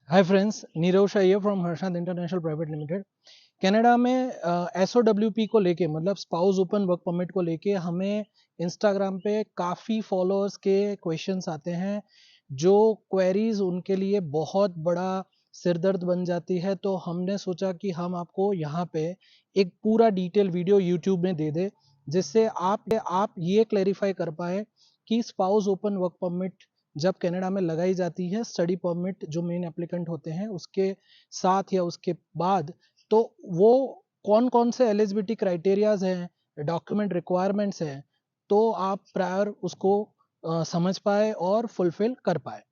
Hi friends, Nirav Shah here from Harshad international private limited. Canada में SOWP को लेके मतलब स्पाउस ओपन वर्क परमिट को लेके हमें इंस्टाग्राम पे काफ़ी फॉलोअर्स के क्वेश्चंस आते हैं जो क्वेरीज उनके लिए बहुत बड़ा सिरदर्द बन जाती है। तो हमने सोचा कि हम आपको यहाँ पे एक पूरा डिटेल वीडियो यूट्यूब में दे दे जिससे आप ये क्लेरिफाई कर पाए कि स्पाउस ओपन वर्क परमिट जब कनाडा में लगाई जाती है स्टडी परमिट जो मेन एप्लीकेंट होते हैं उसके साथ या उसके बाद, तो वो कौन कौन से एलिजिबिलिटी क्राइटेरियाज हैं, डॉक्यूमेंट रिक्वायरमेंट्स हैं, तो आप प्रायर उसको समझ पाए और फुलफिल कर पाए।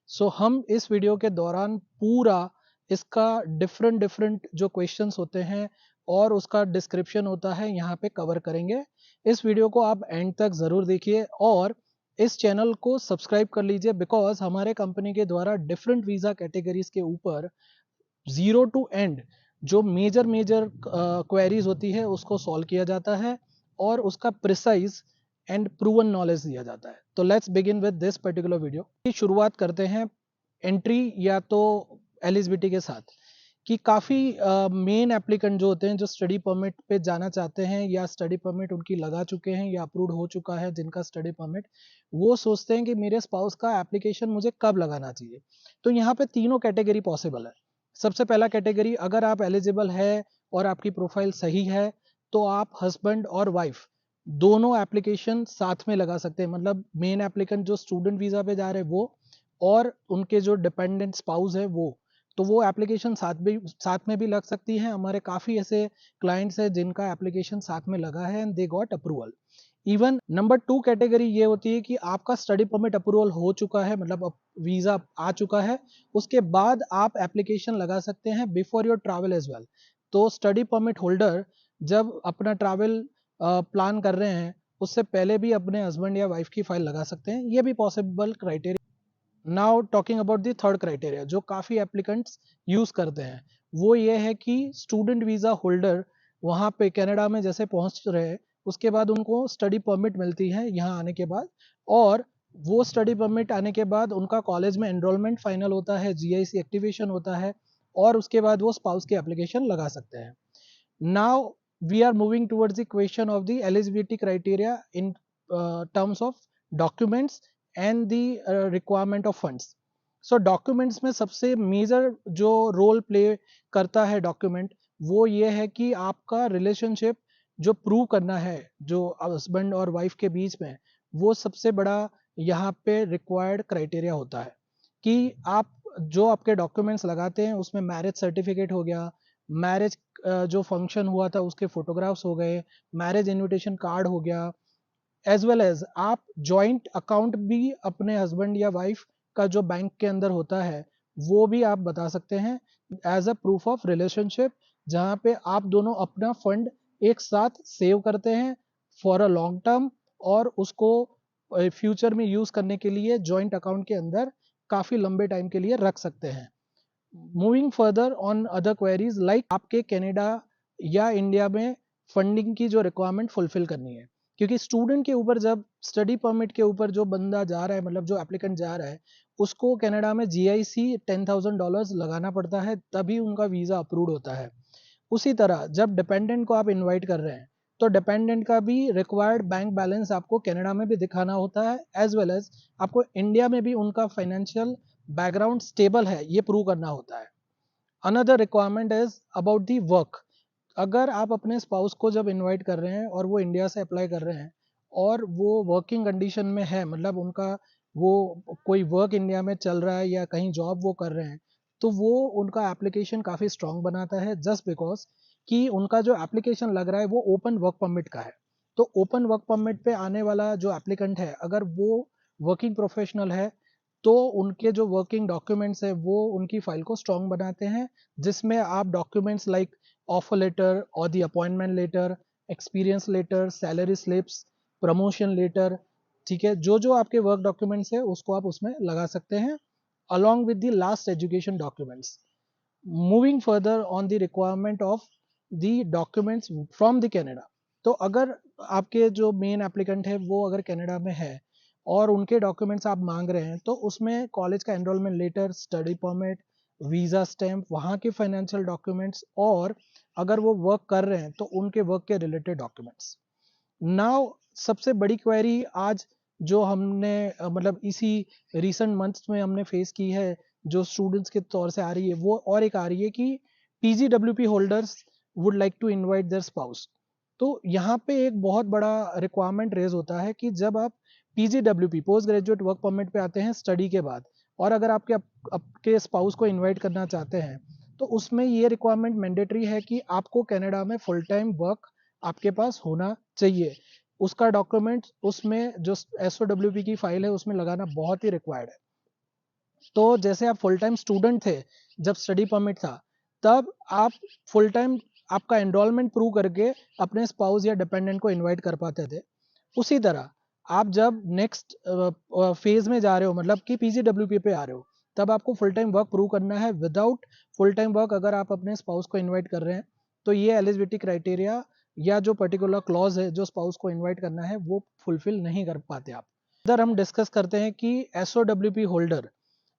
सो हम इस वीडियो के दौरान पूरा इसका डिफरेंट डिफरेंट जो क्वेश्चंस होते हैं और उसका डिस्क्रिप्शन होता है यहाँ पे कवर करेंगे। इस वीडियो को आप एंड तक ज़रूर देखिए और इस चैनल को सब्सक्राइब कर लीजिए बिकॉज हमारे कंपनी के द्वारा डिफरेंट वीज़ा कैटेगरीज के ऊपर जीरो टू एंड जो मेजर मेजर क्वेरीज होती है उसको सॉल्व किया जाता है और उसका प्रिसाइज एंड प्रूवन नॉलेज दिया जाता है। तो let's begin with this particular video की शुरुआत करते हैं एंट्री या तो एलिजिबिलिटी के साथ कि काफ़ी मेन एप्लीकेंट जो होते हैं जो स्टडी परमिट पे जाना चाहते हैं या स्टडी परमिट उनकी लगा चुके हैं या अप्रूव हो चुका है जिनका स्टडी परमिट, वो सोचते हैं कि मेरे स्पाउस का एप्लीकेशन मुझे कब लगाना चाहिए। तो यहाँ पे तीनों कैटेगरी पॉसिबल है। सबसे पहला कैटेगरी, अगर आप एलिजिबल है और आपकी प्रोफाइल सही है तो आप हस्बैंड और वाइफ दोनों एप्लीकेशन साथ में लगा सकते हैं। मतलब मेन एप्लीकेंट जो स्टूडेंट वीज़ा पे जा रहे हैं वो और उनके जो डिपेंडेंट स्पाउस है वो, तो वो एप्लीकेशन साथ में भी लग सकती है। हमारे काफ़ी ऐसे क्लाइंट्स हैं जिनका एप्लीकेशन साथ में लगा है and they got approval. Even number 2 category ये होती है कि आपका स्टडी परमिट अप्रूवल हो चुका है, मतलब अब वीज़ा आ चुका है, उसके बाद आप एप्लीकेशन लगा सकते हैं before your travel as well. तो स्टडी परमिट होल्डर जब अपना ट्रैवल प्लान कर रहे हैं उससे पहले भी अपने हस्बैंड या वाइफ की फाइल लगा सकते हैं। ये भी possible criteria. Now talking about the third criteria जो काफ़ी एप्लीकेंट्स यूज़ करते हैं, वो ये है कि स्टूडेंट वीज़ा होल्डर वहाँ पे कनाडा में जैसे पहुँच रहे हैं उसके बाद उनको स्टडी परमिट मिलती है यहाँ आने के बाद, और वो स्टडी परमिट आने के बाद उनका कॉलेज में एनरोलमेंट फाइनल होता है, GIC एक्टिवेशन होता है और उसके बाद वो स्पाउस की एप्लीकेशन लगा सकते हैं। Now we are moving towards the question of the eligibility criteria in terms of documents and the requirement of funds. So documents में सबसे मेजर जो रोल प्ले करता है डॉक्यूमेंट, वो ये है कि आपका रिलेशनशिप जो प्रूव करना है जो हस्बैंड और वाइफ के बीच में, वो सबसे बड़ा यहाँ पे रिक्वायर्ड क्राइटेरिया होता है कि आप जो आपके डॉक्यूमेंट्स लगाते हैं उसमें मैरिज सर्टिफिकेट हो गया, मैरिज जो फंक्शन हुआ था उसके फोटोग्राफ्स हो गए, मैरिज इनविटेशन कार्ड हो गया, एज वेल एज आप जॉइंट अकाउंट भी अपने हस्बैंड या वाइफ का जो बैंक के अंदर होता है वो भी आप बता सकते हैं as a proof of relationship, जहाँ पे आप दोनों अपना फंड एक साथ सेव करते हैं फॉर अ लॉन्ग टर्म और उसको फ्यूचर में यूज करने के लिए जॉइंट अकाउंट के अंदर काफी लंबे टाइम के लिए रख सकते हैं। Moving further on other queries like आपके कनाडा या इंडिया में फंडिंग की जो रिक्वायरमेंट फुलफिल करनी है, क्योंकि स्टूडेंट के ऊपर जब स्टडी परमिट के ऊपर जो बंदा जा रहा है, मतलब जो एप्लीकेंट जा रहा है, उसको कनाडा में GIC $10,000 लगाना पड़ता है तभी उनका वीज़ा अप्रूव होता है। उसी तरह जब डिपेंडेंट को आप इनवाइट कर रहे हैं तो डिपेंडेंट का भी रिक्वायर्ड बैंक बैलेंस आपको कनाडा में भी दिखाना होता है, एज वेल एज आपको इंडिया में भी उनका फाइनेंशियल बैकग्राउंड स्टेबल है ये प्रूव करना होता है। Another requirement is about the work. अगर आप अपने स्पाउस को जब इनवाइट कर रहे हैं और वो इंडिया से अप्लाई कर रहे हैं और वो वर्किंग कंडीशन में है, मतलब उनका वो कोई वर्क इंडिया में चल रहा है या कहीं जॉब वो कर रहे हैं, तो वो उनका एप्लीकेशन काफ़ी स्ट्रॉन्ग बनाता है जस्ट बिकॉज कि उनका जो एप्लीकेशन लग रहा है वो ओपन वर्क परमिट का है। तो ओपन वर्क परमिट पे आने वाला जो एप्लीकेंट है अगर वो वर्किंग प्रोफेशनल है तो उनके जो वर्किंग डॉक्यूमेंट्स है वो उनकी फाइल को स्ट्रॉन्ग बनाते हैं, जिसमें आप डॉक्यूमेंट्स लाइक ऑफर लेटर और the appointment letter, experience letter, salary slips, promotion letter, ठीक है, जो जो आपके वर्क डॉक्यूमेंट्स है उसको आप उसमें लगा सकते हैं along with the last education documents. Moving further on the requirement of the documents from the Canada, तो अगर आपके जो मेन एप्लीकेंट है वो अगर कनाडा में है और उनके डॉक्यूमेंट्स आप मांग रहे हैं तो उसमें कॉलेज का enrolment letter, study permit, visa stamp, वहाँ के फाइनेंशियल डॉक्यूमेंट्स, और अगर वो वर्क कर रहे हैं तो उनके वर्क के रिलेटेड डॉक्यूमेंट्स। नाउ सबसे बड़ी क्वेरी आज जो हमने मतलब इसी रिसेंट मंथ्स में हमने फेस की है, जो स्टूडेंट्स के तौर से आ रही है, वो और एक आ रही है कि PGWP holders would like to invite their spouse. तो यहाँ पे एक बहुत बड़ा रिक्वायरमेंट रेज होता है कि जब आप PGWP post graduate work permit पे आते हैं स्टडी के बाद, और अगर आपके स्पाउस को इनवाइट करना चाहते हैं, तो उसमें ये रिक्वायरमेंट मैंडेटरी है कि आपको कनाडा में फुल टाइम वर्क आपके पास होना चाहिए। उसका डॉक्यूमेंट उसमें जो एसओडब्ल्यूपी की फाइल है उसमें लगाना बहुत ही रिक्वायर्ड है। तो जैसे आप फुल टाइम स्टूडेंट थे जब स्टडी परमिट था, तब आप फुल टाइम आपका एनरोलमेंट प्रूव करके अपने स्पाउस या डिपेंडेंट को इनवाइट कर पाते थे। उसी तरह आप जब नेक्स्ट फेज में जा रहे हो, मतलब कि पीजीडब्ल्यूपी पे आ रहे हो, तब आपको फुल टाइम वर्क प्रूव करना है। विदाउट फुल टाइम वर्क अगर आप अपने स्पाउस को इनवाइट कर रहे हैं, तो ये एलिजिबिलिटी क्राइटेरिया या जो पर्टिकुलर क्लॉज है जो स्पाउस को इनवाइट करना है वो फुलफिल नहीं कर पाते आप। इधर हम डिस्कस करते हैं कि एसओडब्ल्यूपी होल्डर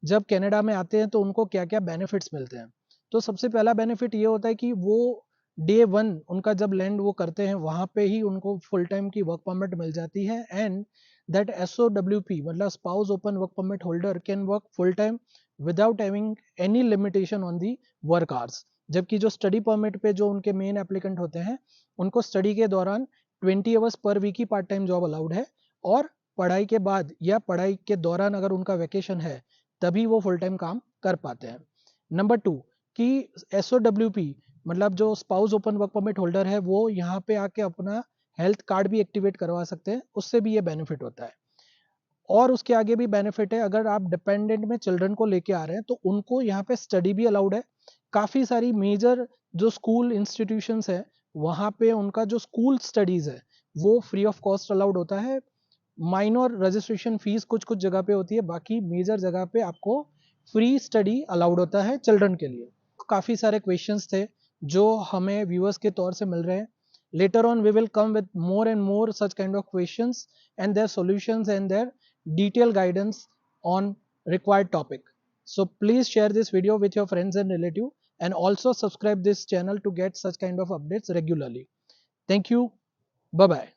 जब कनाडा में आते हैं तो उनको क्या क्या बेनिफिट्स मिलते हैं। तो सबसे पहला बेनिफिट ये होता है कि वो डे वन उनका जब लैंड वो करते हैं वहां पे ही उनको फुल टाइम की वर्क परमिट मिल जाती है, एंड दैट एसओडब्ल्यूपी मतलब spouse open work permit holder can work full time without having any limitation on the work hours. जबकि जो स्टडी परमिट पे जो उनके मेन एप्लीकेंट होते हैं, उनको स्टडी के दौरान 20 आवर्स पर वीक की पार्ट टाइम जॉब अलाउड है, और पढ़ाई के बाद या पढ़ाई के दौरान अगर उनका वैकेशन है तभी वो फुल टाइम काम कर पाते हैं। नंबर 2 कि एसओडब्ल्यूपी मतलब जो spouse open work permit holder है वो यहाँ पे आके अपना हेल्थ कार्ड भी एक्टिवेट करवा सकते हैं, उससे भी ये बेनिफिट होता है। और उसके आगे भी बेनिफिट है, अगर आप डिपेंडेंट में चिल्ड्रन को लेके आ रहे हैं तो उनको यहाँ पे स्टडी भी अलाउड है। काफ़ी सारी मेजर जो स्कूल इंस्टीट्यूशंस है वहाँ पे उनका जो स्कूल स्टडीज़ है वो फ्री ऑफ कॉस्ट अलाउड होता है। माइनर रजिस्ट्रेशन फीस कुछ कुछ जगह पे होती है, बाकी मेजर जगह पे आपको फ्री स्टडी अलाउड होता है चिल्ड्रन के लिए। काफ़ी सारे क्वेश्चंस थे जो हमें व्यूअर्स के तौर से मिल रहे हैं। Later on we will come with more and more such kind of questions and their solutions and their detailed guidance on required topic. So please share this video with your friends and relative, and also subscribe this channel to get such kind of updates regularly. Thank you. Bye bye.